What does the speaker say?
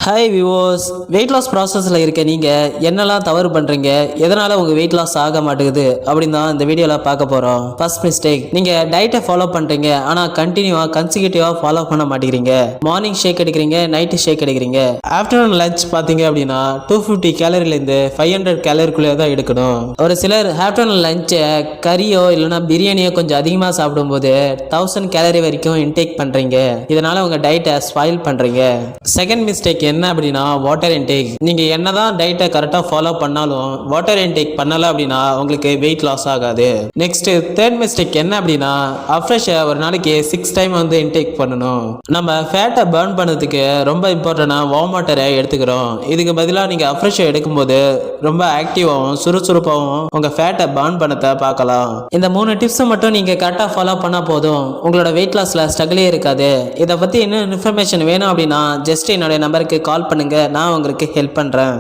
Hi விவோஸ், weight loss ப்ராசஸில் இருக்க நீங்கள் என்னெல்லாம் தவறு பண்ணுறீங்க, எதனால் உங்கள் வெயிட் லாஸ் ஆக மாட்டேங்குது அப்படின்னு தான் இந்த வீடியோவில் பார்க்க போகிறோம். ஃபர்ஸ்ட் மிஸ்டேக், நீங்கள் டயட்டை ஃபாலோ பண்ணுறீங்க ஆனால் கன்சிக்யூட்டிவாக ஃபாலோ பண்ண மாட்டேங்கிறீங்க. மார்னிங் ஷேக் எடுக்கிறீங்க, நைட்டு ஷேக் எடுக்கிறீங்க. ஆஃப்டர்நூன் லஞ்ச் பார்த்தீங்க அப்படின்னா 250 கேலரிலேருந்து 500 கேலரிக்குள்ளே தான் எடுக்கணும். ஒரு சிலர் ஆஃப்டர்நூன் லஞ்சை கறியோ இல்லைனா பிரியாணியோ கொஞ்சம் அதிகமாக சாப்பிடும்போது 1000 கேலரி வரைக்கும் இன்டேக் பண்ணுறீங்க. இதனால் உங்கள் டயட்டை ஸ்பாயில் பண்ணுறீங்க. செகண்ட் மிஸ்டேக் என்ன அப்படின்னா வாட்டர் இன்டேக். நீங்க என்னதான் டயட்டை கரெக்டா ஃபாலோ பண்ணாலும் வாட்டர் இன்டேக் பண்ணல அப்படின்னா உங்களுக்கு வெயிட் லாஸ் ஆகாது. நெக்ஸ்ட் தேர்ட் மிஸ்டேக் என்ன அப்படின்னா அஃப்ரெஷ் ஒரு நாளைக்கு 6 டைம் இன்டேக் பண்ணணும். நம்ம ஃபேட்டை பர்ன் பண்ணதுக்கு ரொம்ப இம்பார்ட்டன்டா வார்ம் வாட்டரை எடுத்துக்கிறோம். இதுக்கு பதிலாக நீங்க அஃப்ரெஷ் எடுக்கும்போது ரொம்ப ஆக்டிவாகவும் சுறுசுறுப்பாகவும் உங்க ஃபேட்டை பர்ன் பண்ணத்தை பார்க்கலாம். இந்த 3 டிப்ஸை மட்டும் நீங்க கரெக்டா ஃபாலோ பண்ணா போதும், உங்களோட வெயிட் லாஸ்ல ஸ்ட்ரகிளே இருக்காது. இதை பத்தி இன்னும் இன்ஃபர்மேஷன் வேணும் அப்படின்னா ஜஸ்ட் என்னோட நம்பருக்கு கால் பண்ணுங்க, நான் உங்களுக்கு ஹெல்ப் பண்றேன்.